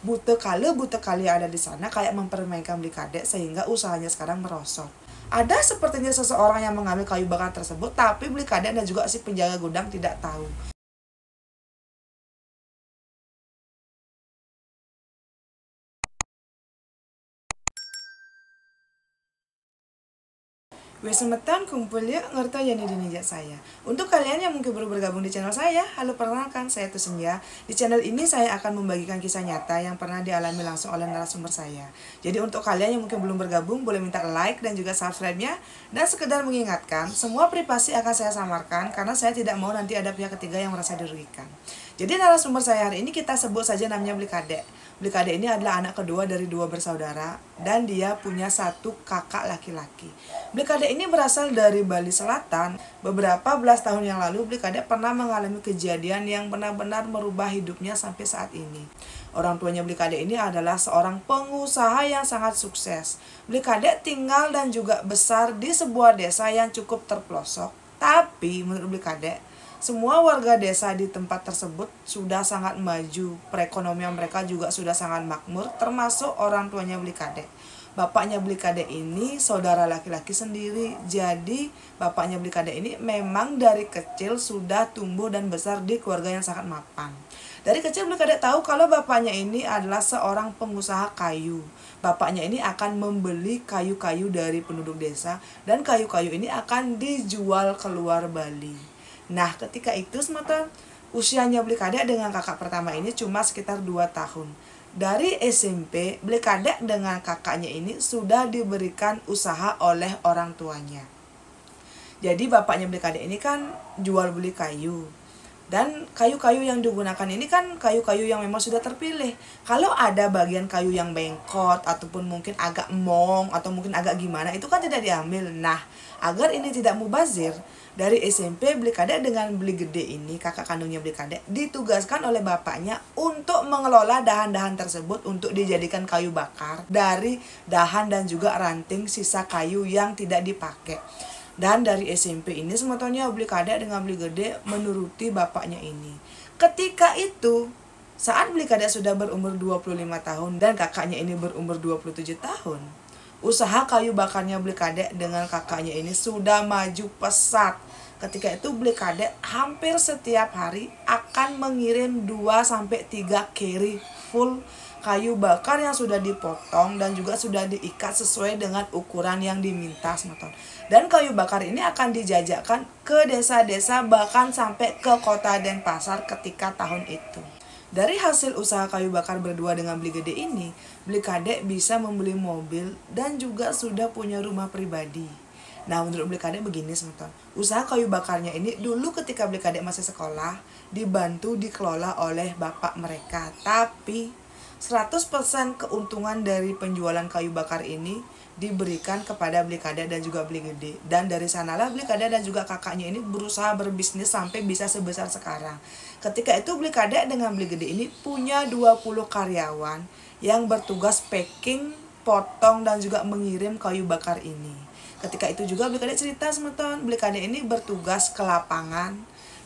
buta kali ada di sana kayak mempermainkan Beli Kade sehingga usahanya sekarang merosot. Ada sepertinya seseorang yang mengambil kayu bakar tersebut, tapi Beli Kade dan juga si penjaga gudang tidak tahu. Wes semetan kumpul ya ngerti jadi dinijak saya. Untuk kalian yang mungkin baru bergabung di channel saya, halo perkenalkan saya Tusenja. Di channel ini saya akan membagikan kisah nyata yang pernah dialami langsung oleh narasumber saya. Jadi untuk kalian yang mungkin belum bergabung boleh minta like dan juga subscribe-nya. Dan sekedar mengingatkan, semua privasi akan saya samarkan karena saya tidak mau nanti ada pihak ketiga yang merasa dirugikan. Jadi narasumber saya hari ini kita sebut saja namanya Beli Kade. Beli Kade ini adalah anak kedua dari 2 bersaudara dan dia punya 1 kakak laki-laki. Beli Kade ini berasal dari Bali Selatan. Beberapa belas tahun yang lalu Beli Kade pernah mengalami kejadian yang benar-benar merubah hidupnya sampai saat ini. Orang tuanya Beli Kade ini adalah seorang pengusaha yang sangat sukses. Beli Kade tinggal dan juga besar di sebuah desa yang cukup terpelosok. Tapi menurut Beli Kade, semua warga desa di tempat tersebut sudah sangat maju, perekonomian mereka juga sudah sangat makmur, termasuk orang tuanya Beli Kade. Bapaknya Beli Kade ini saudara laki-laki sendiri, jadi bapaknya Beli Kade ini memang dari kecil sudah tumbuh dan besar di keluarga yang sangat mapan. Dari kecil Beli Kade tahu kalau bapaknya ini adalah seorang pengusaha kayu. Bapaknya ini akan membeli kayu-kayu dari penduduk desa dan kayu-kayu ini akan dijual keluar Bali. Nah, ketika itu semeton usianya Beli Kade dengan kakak pertama ini cuma sekitar 2 tahun. Dari SMP, Beli Kade dengan kakaknya ini sudah diberikan usaha oleh orang tuanya. Jadi bapaknya Beli Kade ini kan jual beli kayu. Dan kayu-kayu yang digunakan ini kan kayu-kayu yang memang sudah terpilih. Kalau ada bagian kayu yang bengkot ataupun mungkin agak mong atau mungkin agak gimana, itu kan tidak diambil. Nah, agar ini tidak mubazir, dari SMP Beli Kade dengan Beli Gede ini, kakak kandungnya Beli Kade, ditugaskan oleh bapaknya untuk mengelola dahan-dahan tersebut untuk dijadikan kayu bakar dari dahan dan juga ranting sisa kayu yang tidak dipakai. Dan dari SMP ini sematonya Beli Kade dengan Beli Gede menuruti bapaknya ini. Ketika itu, saat Beli Kade sudah berumur 25 tahun dan kakaknya ini berumur 27 tahun, usaha kayu bakarnya Beli Kade dengan kakaknya ini sudah maju pesat. Ketika itu Beli Kade hampir setiap hari akan mengirim 2-3 carry full kayu bakar yang sudah dipotong dan juga sudah diikat sesuai dengan ukuran yang diminta semeton. Dan kayu bakar ini akan dijajakan ke desa-desa bahkan sampai ke kota Denpasar ketika tahun itu. Dari hasil usaha kayu bakar berdua dengan Beli Gede ini, Beli Kade bisa membeli mobil dan juga sudah punya rumah pribadi. Nah, menurut Beli Kade begini semeton. Usaha kayu bakarnya ini dulu ketika Beli Kade masih sekolah dibantu dikelola oleh bapak mereka, tapi 100% keuntungan dari penjualan kayu bakar ini diberikan kepada Beli Kade dan juga Beli Gede. Dan dari sanalah Beli Kade dan juga kakaknya ini berusaha berbisnis sampai bisa sebesar sekarang. Ketika itu Beli Kade dengan Beli Gede ini punya 20 karyawan yang bertugas packing, potong dan juga mengirim kayu bakar ini. Ketika itu juga Beli Kade cerita semeton, Beli Kade ini bertugas ke lapangan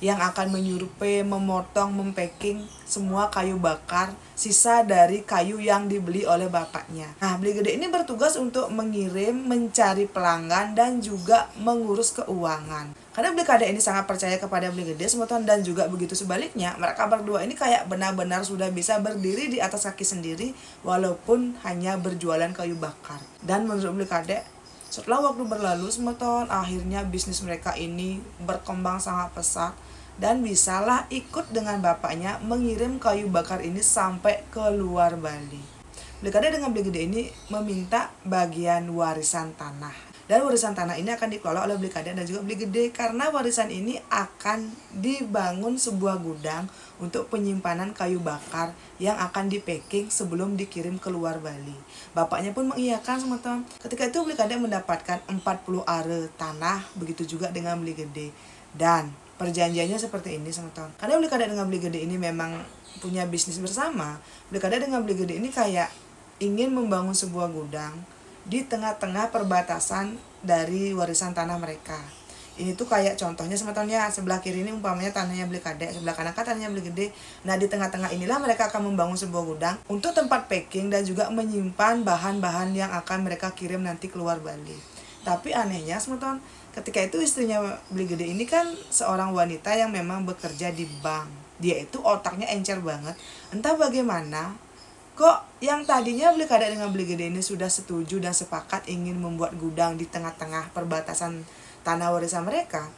yang akan menyurupai, memotong, mempacking semua kayu bakar sisa dari kayu yang dibeli oleh bapaknya. Nah, Beli Gede ini bertugas untuk mengirim, mencari pelanggan dan juga mengurus keuangan. Karena Beli Kade ini sangat percaya kepada Beli Gede semeton dan juga begitu sebaliknya, mereka berdua ini kayak benar-benar sudah bisa berdiri di atas kaki sendiri walaupun hanya berjualan kayu bakar. Dan menurut Beli Kade, setelah waktu berlalu semeton, akhirnya bisnis mereka ini berkembang sangat pesat dan bisalah ikut dengan bapaknya mengirim kayu bakar ini sampai ke luar Bali. Beli Kade dengan Beli Gede ini meminta bagian warisan tanah. Dan warisan tanah ini akan dikelola oleh Beli Kade dan juga Beli Gede karena warisan ini akan dibangun sebuah gudang untuk penyimpanan kayu bakar yang akan dipacking sebelum dikirim ke luar Bali. Bapaknya pun mengiyakan semeton. Ketika itu Beli Kade mendapatkan 40 are tanah, begitu juga dengan Beli Gede. Dan perjanjiannya seperti ini semeton. Karena Beli Kade dengan Beli Gede ini memang punya bisnis bersama. Beli Kade dengan Beli Gede ini kayak ingin membangun sebuah gudang di tengah-tengah perbatasan dari warisan tanah mereka. Ini tuh kayak contohnya sebetulnya sebelah kiri ini umpamanya tanahnya Beli Kadek, sebelah kanan kan tanahnya Beli Gede. Nah di tengah-tengah inilah mereka akan membangun sebuah gudang untuk tempat packing dan juga menyimpan bahan-bahan yang akan mereka kirim nanti keluar Bali. Tapi anehnya sebetulnya ketika itu istrinya Beli Gede ini kan seorang wanita yang memang bekerja di bank. Dia itu otaknya encer banget. Entah bagaimana kok yang tadinya Beli Kadek dengan Beli Gede ini sudah setuju dan sepakat ingin membuat gudang di tengah-tengah perbatasan tanah warisan mereka.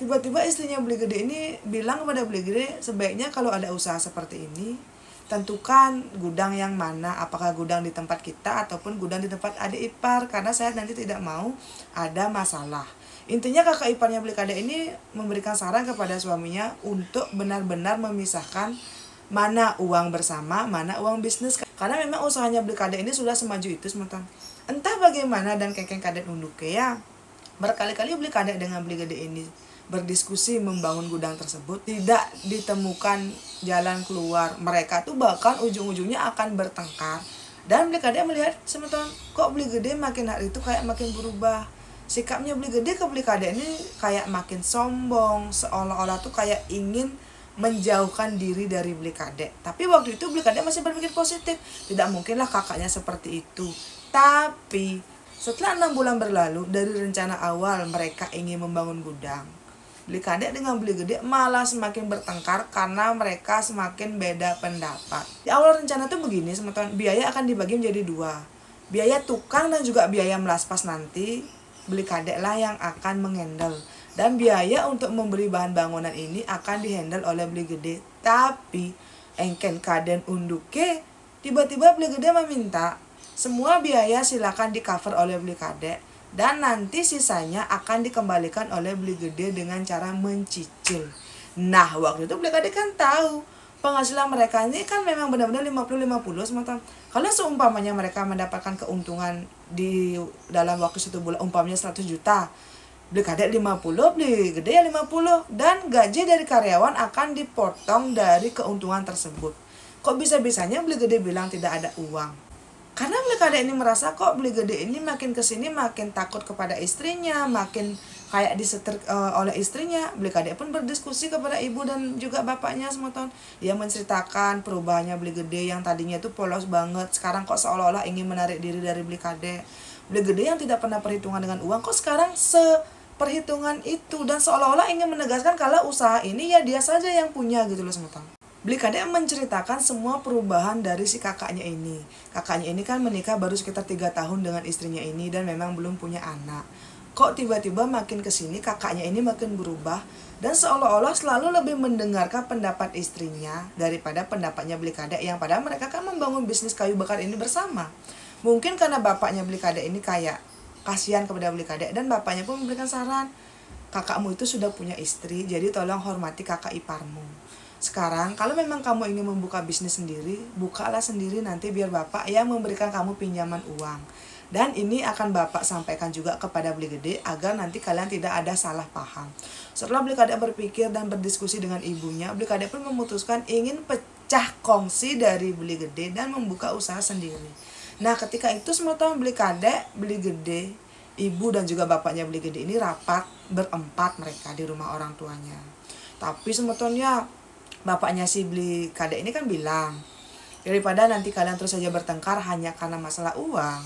Tiba-tiba istrinya Beli Gede ini bilang kepada Beli Gede, sebaiknya kalau ada usaha seperti ini, tentukan gudang yang mana, apakah gudang di tempat kita ataupun gudang di tempat adik ipar, karena saya nanti tidak mau ada masalah. Intinya kakak iparnya Beli Kadek ini memberikan saran kepada suaminya untuk benar-benar memisahkan mana uang bersama, mana uang bisnis. Karena memang usahanya Beli Kadek ini sudah semaju itu semeton. Entah bagaimana dan kengkeng Kadek nunduke ya. Berkali-kali Beli Kadek dengan Beli Gede ini berdiskusi membangun gudang tersebut, tidak ditemukan jalan keluar. Mereka tuh bahkan ujung-ujungnya akan bertengkar. Dan Beli Kadek melihat semeton, kok Beli Gede makin hari itu kayak makin berubah. Sikapnya Beli Gede ke Beli Kadek ini kayak makin sombong, seolah-olah tuh kayak ingin menjauhkan diri dari Beli Kadek. Tapi waktu itu Beli Kadek masih berpikir positif, tidak mungkinlah kakaknya seperti itu. Tapi setelah 6 bulan berlalu dari rencana awal mereka ingin membangun gudang, Beli Kadek dengan Beli Gede malah semakin bertengkar karena mereka semakin beda pendapat. Di awal rencana tuh begini teman-teman, biaya akan dibagi menjadi 2. Biaya tukang dan juga biaya melaspas nanti Beli Kadek lah yang akan menghandle. Dan biaya untuk membeli bahan bangunan ini akan dihandle oleh Beli Gede. Tapi engken kaden unduke, tiba-tiba Beli Gede meminta semua biaya silakan di cover oleh Beli Kadek, dan nanti sisanya akan dikembalikan oleh Beli Gede dengan cara mencicil. Nah waktu itu Beli Kadek kan tahu penghasilan mereka ini kan memang benar-benar 50-50 semata. Kalau seumpamanya mereka mendapatkan keuntungan di dalam waktu 1 bulan umpamanya 100 juta, Beli Kadek 50, Beli Gede ya 50, dan gaji dari karyawan akan dipotong dari keuntungan tersebut. Kok bisa-bisanya Beli Gede bilang tidak ada uang? Karena Beli Kadek ini merasa kok Beli Gede ini makin kesini makin takut kepada istrinya, makin kayak disetir oleh istrinya. Beli Kadek pun berdiskusi kepada ibu dan juga bapaknya semeton. Dia menceritakan perubahannya Beli Gede yang tadinya itu polos banget, sekarang kok seolah-olah ingin menarik diri dari Beli Kadek. Beli Gede yang tidak pernah perhitungan dengan uang kok sekarang perhitungan itu, dan seolah-olah ingin menegaskan kalau usaha ini ya dia saja yang punya gitu loh semeton. Beli Kadek menceritakan semua perubahan dari si kakaknya ini. Kakaknya ini kan menikah baru sekitar 3 tahun dengan istrinya ini dan memang belum punya anak. Kok tiba-tiba makin kesini kakaknya ini makin berubah dan seolah-olah selalu lebih mendengarkan pendapat istrinya daripada pendapatnya Beli Kadek, yang padahal mereka kan membangun bisnis kayu bakar ini bersama. Mungkin karena bapaknya Beli Kadek ini kayak kasihan kepada Beli Kadek, dan bapaknya pun memberikan saran, kakakmu itu sudah punya istri, jadi tolong hormati kakak iparmu. Sekarang kalau memang kamu ingin membuka bisnis sendiri, bukalah sendiri nanti biar bapak yang memberikan kamu pinjaman uang. Dan ini akan bapak sampaikan juga kepada Beli Gede agar nanti kalian tidak ada salah paham. Setelah Beli Kadek berpikir dan berdiskusi dengan ibunya, Beli Kadek pun memutuskan ingin pecah kongsi dari Beli Gede dan membuka usaha sendiri. Nah ketika itu semua tahun Beli Kadek, Beli Gede, ibu dan juga bapaknya Beli Gede ini rapat berempat mereka di rumah orang tuanya. Tapi sebetulnya bapaknya si Beli Kadek ini kan bilang, daripada nanti kalian terus saja bertengkar hanya karena masalah uang,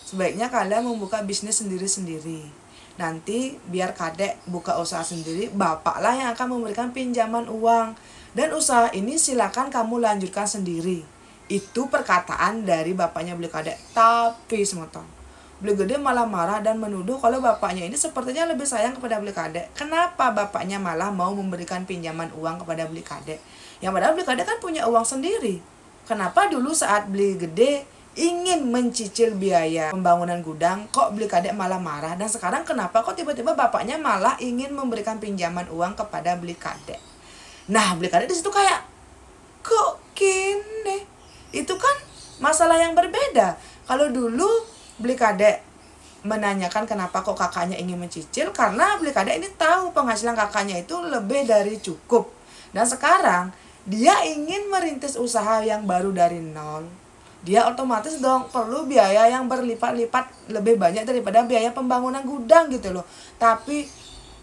sebaiknya kalian membuka bisnis sendiri-sendiri. Nanti biar Kadek buka usaha sendiri, bapaklah yang akan memberikan pinjaman uang. Dan usaha ini silakan kamu lanjutkan sendiri. Itu perkataan dari bapaknya Beli Kadek. Tapi semeton, Beli Gede malah marah dan menuduh kalau bapaknya ini sepertinya lebih sayang kepada Beli Kadek. Kenapa bapaknya malah mau memberikan pinjaman uang kepada Beli Kadek? Yang padahal Beli Kadek kan punya uang sendiri. Kenapa dulu saat Beli Gede ingin mencicil biaya pembangunan gudang, kok Beli Kadek malah marah? Dan sekarang kenapa kok tiba-tiba bapaknya malah ingin memberikan pinjaman uang kepada Beli Kadek? Nah, Beli Kadek di situ kayak, kok gini? Itu kan masalah yang berbeda. Kalau dulu Beli Kadek menanyakan kenapa kok kakaknya ingin mencicil, karena Beli Kadek ini tahu penghasilan kakaknya itu lebih dari cukup. Dan sekarang dia ingin merintis usaha yang baru dari nol. dia otomatis dong perlu biaya yang berlipat-lipat lebih banyak daripada biaya pembangunan gudang gitu loh. Tapi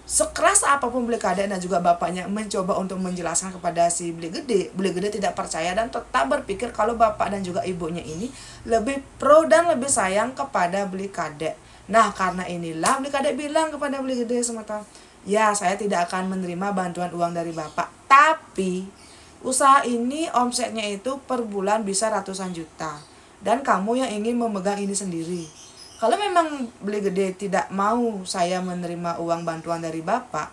sekeras apapun Beli Kade dan juga bapaknya mencoba untuk menjelaskan kepada si Beli Gede tidak percaya dan tetap berpikir kalau bapak dan juga ibunya ini lebih pro dan lebih sayang kepada Beli Kade. Nah, karena inilah Beli Kade bilang kepada Beli Gede semata, ya saya tidak akan menerima bantuan uang dari bapak, tapi usaha ini omsetnya itu per bulan bisa ratusan juta, dan kamu yang ingin memegang ini sendiri. Kalau memang Beli Gede tidak mau saya menerima uang bantuan dari bapak,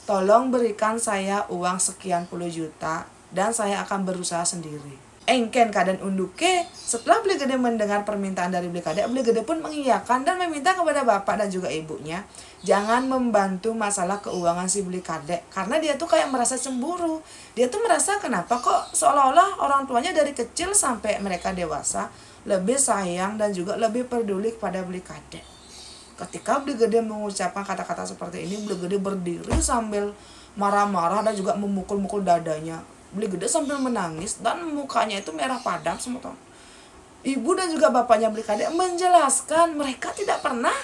tolong berikan saya uang sekian puluh juta dan saya akan berusaha sendiri. Engken kadan unduke, setelah Beli Gede mendengar permintaan dari Beli Gede pun mengiyakan dan meminta kepada bapak dan juga ibunya jangan membantu masalah keuangan si Beli Kade, karena dia tuh kayak merasa cemburu. Dia tuh merasa kenapa kok seolah-olah orang tuanya dari kecil sampai mereka dewasa lebih sayang dan juga lebih peduli kepada Beli Kade. Ketika Beli Gede mengucapkan kata-kata seperti ini, Beli Gede berdiri sambil marah-marah dan juga memukul-mukul dadanya. Beli Gede sambil menangis dan mukanya itu merah padam semua. Ibu dan juga bapaknya Beli Kade menjelaskan mereka tidak pernah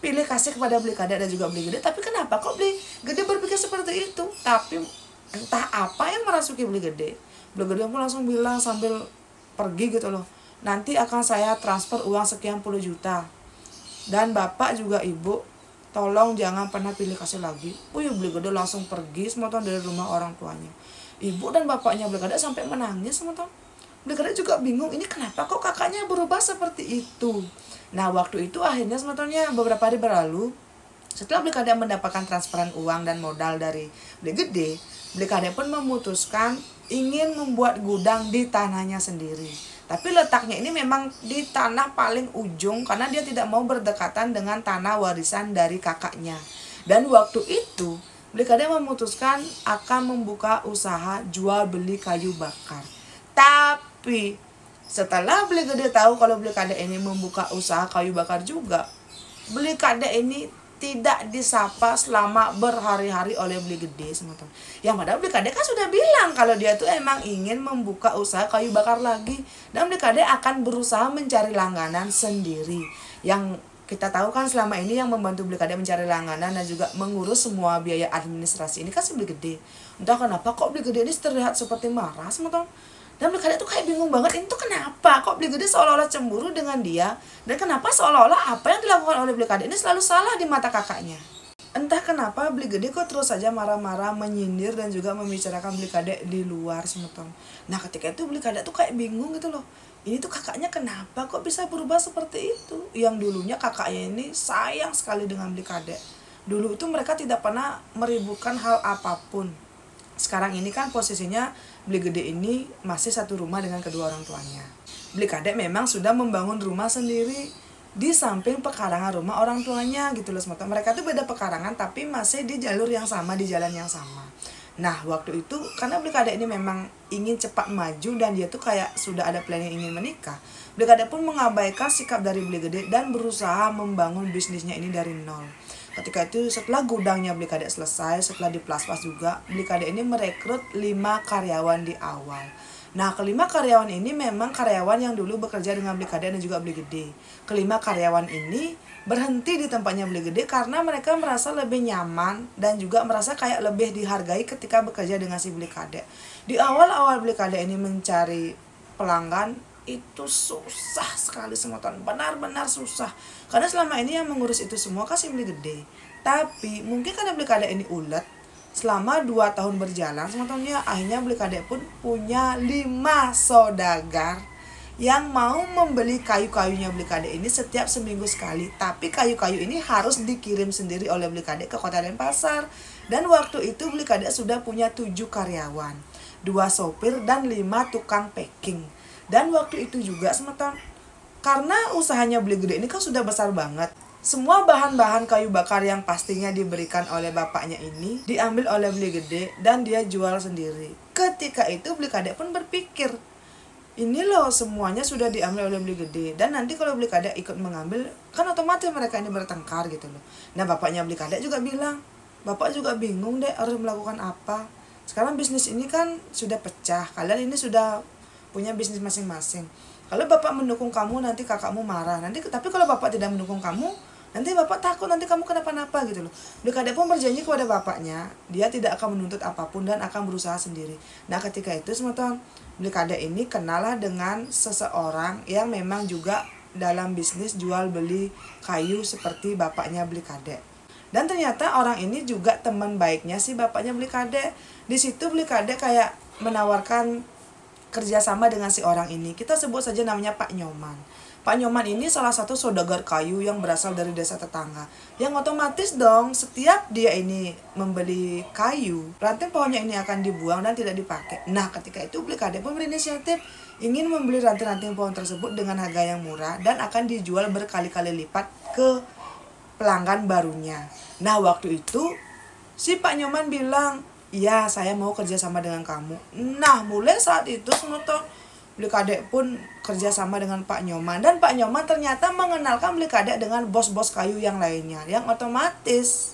pilih kasih kepada Beli Kade dan juga Beli Gede. Tapi kenapa kok Beli Gede berpikir seperti itu? Tapi entah apa yang merasuki Beli Gede. Beli Gede pun langsung bilang sambil pergi gitu loh, nanti akan saya transfer uang sekian puluh juta. Dan bapak juga ibu, tolong jangan pernah pilih kasih lagi. Beli Gede langsung pergi semua dari rumah orang tuanya. Ibu dan bapaknya Beli Gede sampai menangis semua. Beli Gede juga bingung, ini kenapa kok kakaknya berubah seperti itu. Nah, waktu itu akhirnya sebetulnya beberapa hari berlalu, setelah Beli Kade mendapatkan transferan uang dan modal dari Beli Gede, Beli Kade pun memutuskan ingin membuat gudang di tanahnya sendiri. Tapi letaknya ini memang di tanah paling ujung karena dia tidak mau berdekatan dengan tanah warisan dari kakaknya. Dan waktu itu Beli Kade memutuskan akan membuka usaha jual beli kayu bakar. Tapi setelah Beli Gede tahu kalau Beli Kade ini membuka usaha kayu bakar juga, Beli Kade ini tidak disapa selama berhari-hari oleh Beli Gede semata. Yang padahal Beli Kade kan sudah bilang kalau dia tuh emang ingin membuka usaha kayu bakar lagi, dan Beli Kade akan berusaha mencari langganan sendiri. Yang kita tahu kan selama ini yang membantu Beli Kade mencari langganan dan juga mengurus semua biaya administrasi ini kan si Beli Gede. Entah kenapa kok Beli Gede ini terlihat seperti marah semata. Dan Beli Kade tuh kayak bingung banget, ini tuh kenapa kok Beli Gede seolah-olah cemburu dengan dia, dan kenapa seolah-olah apa yang dilakukan oleh Beli Kade ini selalu salah di mata kakaknya. Entah kenapa Beli Gede kok terus saja marah-marah, menyindir dan juga membicarakan Beli Kade di luar semeton. Nah, ketika itu Beli Kade tuh kayak bingung gitu loh, ini tuh kakaknya kenapa kok bisa berubah seperti itu. Yang dulunya kakaknya ini sayang sekali dengan Beli Kade. Dulu itu mereka tidak pernah meributkan hal apapun. Sekarang ini kan posisinya Beli Gede ini masih satu rumah dengan kedua orang tuanya. Beli Kade memang sudah membangun rumah sendiri di samping pekarangan rumah orang tuanya gitu loh semata. Mereka tuh beda pekarangan tapi masih di jalur yang sama, di jalan yang sama. Nah, waktu itu karena Beli Kade ini memang ingin cepat maju dan dia tuh kayak sudah ada planning ingin menikah, Beli Kade pun mengabaikan sikap dari Beli Gede dan berusaha membangun bisnisnya ini dari nol. Ketika itu setelah gudangnya Beli Kade selesai, setelah diplas-plas juga, Beli Kade ini merekrut 5 karyawan di awal. Nah, kelima karyawan ini memang karyawan yang dulu bekerja dengan Beli Kade dan juga Beli Gede. Kelima karyawan ini berhenti di tempatnya Beli Gede karena mereka merasa lebih nyaman dan juga merasa kayak lebih dihargai ketika bekerja dengan si Beli Kade. Di awal-awal Beli Kade ini mencari pelanggan itu susah sekali semua tahun, benar-benar susah. Karena selama ini yang mengurus itu semua kan si Beli Gede. Tapi mungkin karena Beli Kade ini ulet, selama 2 tahun berjalan semua tahunnya, akhirnya Beli Kade pun punya 5 saudagar yang mau membeli kayu-kayunya Beli Kade ini setiap seminggu sekali. Tapi kayu-kayu ini harus dikirim sendiri oleh Beli Kade ke Kota Denpasar. Dan waktu itu Beli Kade sudah punya 7 karyawan, 2 sopir dan 5 tukang packing. Dan waktu itu juga semeton, karena usahanya Beli Gede ini kan sudah besar banget, semua bahan-bahan kayu bakar yang pastinya diberikan oleh bapaknya ini diambil oleh Beli Gede dan dia jual sendiri. Ketika itu Beli Kade pun berpikir, ini loh semuanya sudah diambil oleh Beli Gede, dan nanti kalau Beli Kade ikut mengambil kan otomatis mereka ini bertengkar gitu loh. Nah, bapaknya Beli Kade juga bilang, bapak juga bingung deh harus melakukan apa. Sekarang bisnis ini kan sudah pecah, kalian ini sudah punya bisnis masing-masing. Kalau bapak mendukung kamu, nanti kakakmu marah. Tapi kalau bapak tidak mendukung kamu, nanti bapak takut nanti kamu kenapa-napa gitu loh. Beli Kade pun berjanji kepada bapaknya, dia tidak akan menuntut apapun dan akan berusaha sendiri. Nah ketika itu teman-teman, Beli Kade ini kenalah dengan seseorang yang memang juga dalam bisnis jual beli kayu seperti bapaknya Beli Kade. Dan ternyata orang ini juga teman baiknya si bapaknya Beli Kade. Di situ Beli Kade kayak menawarkan kerjasama dengan si orang ini. Kita sebut saja namanya Pak Nyoman. Pak Nyoman ini salah satu saudagar kayu yang berasal dari desa tetangga. Yang otomatis dong, setiap dia ini membeli kayu, ranting pohonnya ini akan dibuang dan tidak dipakai. Nah ketika itu Beli Kade pun berinisiatif ingin membeli ranting-ranting pohon tersebut dengan harga yang murah dan akan dijual berkali-kali lipat ke pelanggan barunya. Nah waktu itu si Pak Nyoman bilang, iya saya mau kerjasama dengan kamu. Nah mulai saat itu Beli Kade pun kerjasama dengan Pak Nyoman. Dan Pak Nyoman ternyata mengenalkan Beli Kade dengan bos-bos kayu yang lainnya. Yang otomatis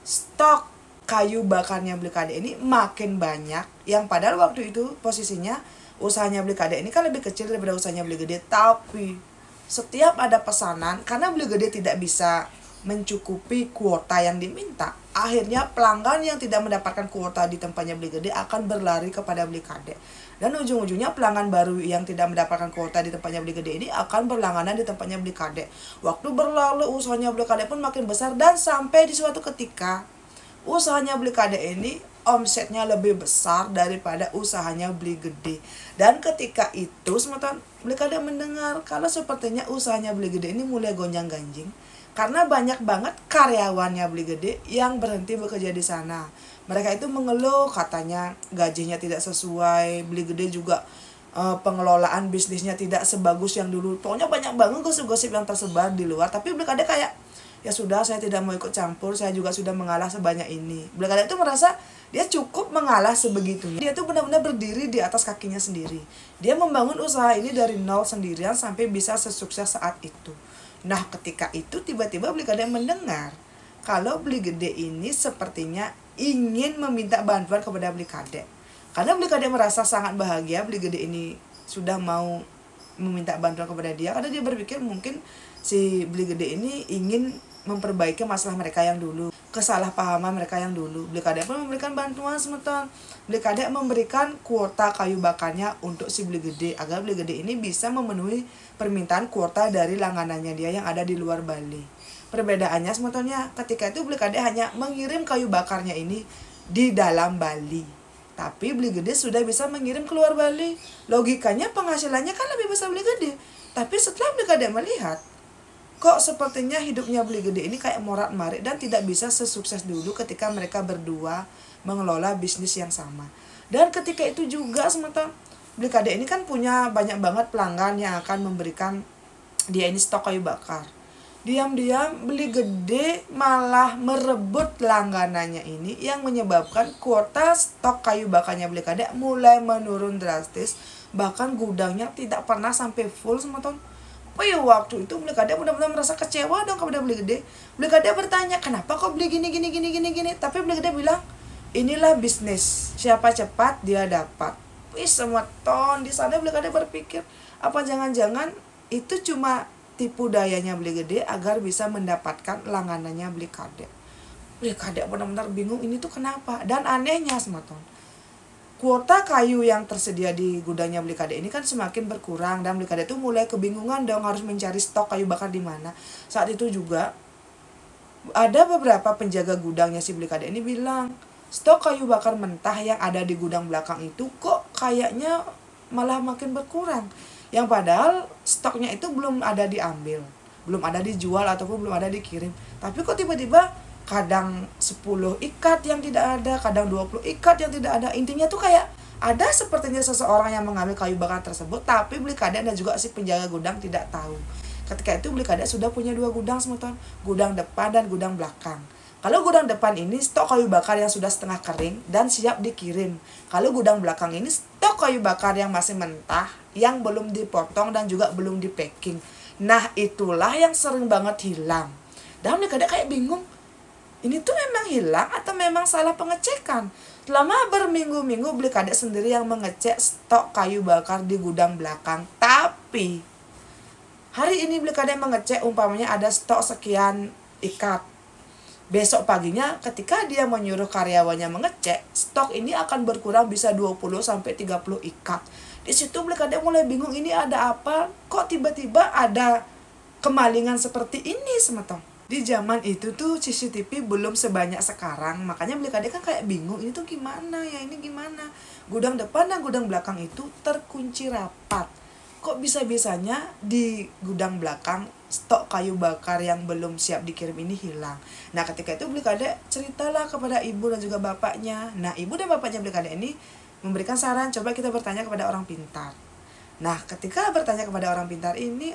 stok kayu bakarnya Beli Kade ini makin banyak. Yang padahal waktu itu posisinya usahanya Beli Kade ini kan lebih kecil daripada usahanya Beli Gede. Tapi setiap ada pesanan, karena Beli Gede tidak bisa mencukupi kuota yang diminta, akhirnya pelanggan yang tidak mendapatkan kuota di tempatnya Beli Gede akan berlari kepada Beli Kade. Dan ujung-ujungnya pelanggan baru yang tidak mendapatkan kuota di tempatnya Beli Gede ini akan berlangganan di tempatnya Beli Kade. Waktu berlalu usahanya Beli Kade pun makin besar dan sampai di suatu ketika usahanya Beli Kade ini omsetnya lebih besar daripada usahanya Beli Gede. Dan ketika itu teman-teman, Beli Kade mendengar kalau sepertinya usahanya Beli Gede ini mulai gonjang-ganjing. Karena banyak banget karyawannya Beli Gede yang berhenti bekerja di sana. Mereka itu mengeluh katanya gajinya tidak sesuai. Beli Gede juga pengelolaan bisnisnya tidak sebagus yang dulu. Pokoknya banyak banget gosip-gosip yang tersebar di luar. Tapi Beli Kade kayak, ya sudah saya tidak mau ikut campur. Saya juga sudah mengalah sebanyak ini. Beli Kade itu merasa dia cukup mengalah sebegitunya. Dia tuh benar-benar berdiri di atas kakinya sendiri. Dia membangun usaha ini dari nol sendirian sampai bisa sesukses saat itu. Nah ketika itu tiba-tiba Beli Kade mendengar kalau Beli Gede ini sepertinya ingin meminta bantuan kepada Beli Kade. Karena Beli Kade merasa sangat bahagia Beli Gede ini sudah mau meminta bantuan kepada dia. Karena dia berpikir mungkin si Beli Gede ini ingin memperbaiki masalah mereka yang dulu, kesalahpahaman mereka yang dulu. Beli Kade pun memberikan bantuan semeton. Beli Kade memberikan kuota kayu bakarnya untuk si Beli Gede agar Beli Gede ini bisa memenuhi permintaan kuota dari langganannya dia yang ada di luar Bali. Perbedaannya sebetulnya ketika itu Beli Kade hanya mengirim kayu bakarnya ini di dalam Bali. Tapi Beli Gede sudah bisa mengirim keluar Bali. Logikanya penghasilannya kan lebih besar Beli Gede. Tapi setelah Beli Kade melihat, kok sepertinya hidupnya Beli Gede ini kayak morat-marit dan tidak bisa sesukses dulu ketika mereka berdua mengelola bisnis yang sama. Dan ketika itu juga sementara Beli Kade ini kan punya banyak banget pelanggan yang akan memberikan dia ini stok kayu bakar. Diam-diam Beli Gede malah merebut langganannya ini yang menyebabkan kuota stok kayu bakarnya Beli Kade mulai menurun drastis. Bahkan gudangnya tidak pernah sampai full teman-teman. Waktu itu Beli Kade benar-benar merasa kecewa dong kepada Beli Gede. Beli Kade bertanya, kenapa kok beli gini. Tapi Beli Gede bilang, inilah bisnis, siapa cepat dia dapat. Semua ton di sana Beli Kade berpikir, apa jangan-jangan itu cuma tipu dayanya Beli Gede agar bisa mendapatkan langganannya Beli Kade. Beli Kade benar-benar bingung ini tuh kenapa. Dan anehnya teman-teman, kuota kayu yang tersedia di gudangnya Beli Kade ini kan semakin berkurang dan Beli Kade tuh mulai kebingungan dong harus mencari stok kayu bakar di mana. Saat itu juga ada beberapa penjaga gudangnya si Beli Kade ini bilang, stok kayu bakar mentah yang ada di gudang belakang itu kok kayaknya malah makin berkurang. Yang padahal stoknya itu belum ada diambil, belum ada dijual ataupun belum ada dikirim. Tapi kok tiba-tiba kadang 10 ikat yang tidak ada, kadang 20 ikat yang tidak ada. Intinya tuh kayak ada sepertinya seseorang yang mengambil kayu bakar tersebut, tapi Beli Kade dan juga si penjaga gudang tidak tahu. Ketika itu Beli Kade sudah punya 2 gudang semeton, gudang depan dan gudang belakang. Kalau gudang depan ini stok kayu bakar yang sudah setengah kering dan siap dikirim. Kalau gudang belakang ini stok kayu bakar yang masih mentah, yang belum dipotong dan juga belum di packing. Nah itulah yang sering banget hilang. Dan Beli Kade kayak bingung, ini tuh memang hilang atau memang salah pengecekan? Selama berminggu-minggu Beli Kadek sendiri yang mengecek stok kayu bakar di gudang belakang. Tapi hari ini Beli Kadek mengecek umpamanya ada stok sekian ikat. Besok paginya ketika dia menyuruh karyawannya mengecek, stok ini akan berkurang bisa 20-30 ikat. Di situ Beli Kadek mulai bingung, ini ada apa? Kok tiba-tiba ada kemalingan seperti ini semetong. Di zaman itu tuh CCTV belum sebanyak sekarang, makanya Beli Kadek kan kayak bingung, ini tuh gimana ya, ini gimana. Gudang depan dan gudang belakang itu terkunci rapat. Kok bisa-bisanya di gudang belakang stok kayu bakar yang belum siap dikirim ini hilang. Nah ketika itu Beli Kadek ceritalah kepada ibu dan juga bapaknya. Nah ibu dan bapaknya Beli Kadek ini memberikan saran, coba kita bertanya kepada orang pintar. Nah ketika bertanya kepada orang pintar ini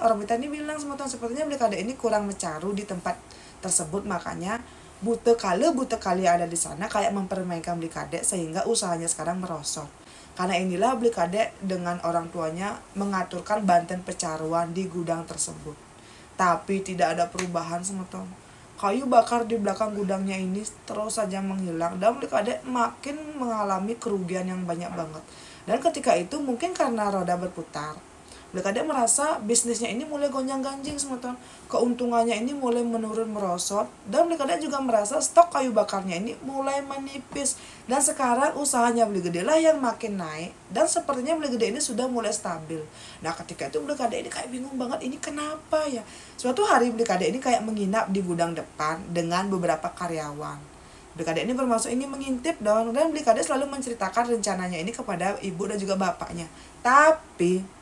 bilang sepertinya Beli Kadek ini kurang mencaru di tempat tersebut, makanya buta kali ada di sana kayak mempermainkan Beli Kadek sehingga usahanya sekarang merosot. Karena inilah Beli Kadek dengan orang tuanya mengaturkan banten pecaruan di gudang tersebut. Tapi tidak ada perubahan semetong. Kayu bakar di belakang gudangnya ini terus saja menghilang dan Beli Kadek makin mengalami kerugian yang banyak banget. Dan ketika itu mungkin karena roda berputar, Beli Kadek merasa bisnisnya ini mulai gonjang-ganjing semeton. Keuntungannya ini mulai menurun merosot. Dan Beli Kadek juga merasa stok kayu bakarnya ini mulai menipis. Dan sekarang usahanya Beli Gede lah yang makin naik. Dan sepertinya Beli Gede ini sudah mulai stabil. Nah ketika itu Beli Kadek ini kayak bingung banget, ini kenapa ya. Suatu hari Beli Kadek ini kayak menginap di gudang depan dengan beberapa karyawan. Beli Kadek ini bermaksud ini mengintip dong. Dan Beli Kadek selalu menceritakan rencananya ini kepada ibu dan juga bapaknya. Tapi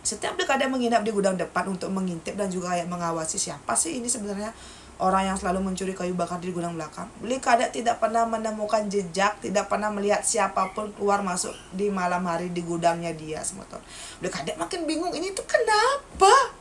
setiap Beli Kadek menginap di gudang depan untuk mengintip dan juga kayak mengawasi siapa sih ini sebenarnya orang yang selalu mencuri kayu bakar di gudang belakang. Beli Kadek tidak pernah menemukan jejak, tidak pernah melihat siapapun keluar masuk di malam hari di gudangnya dia semeton. Beli Kadek makin bingung, ini tuh kenapa?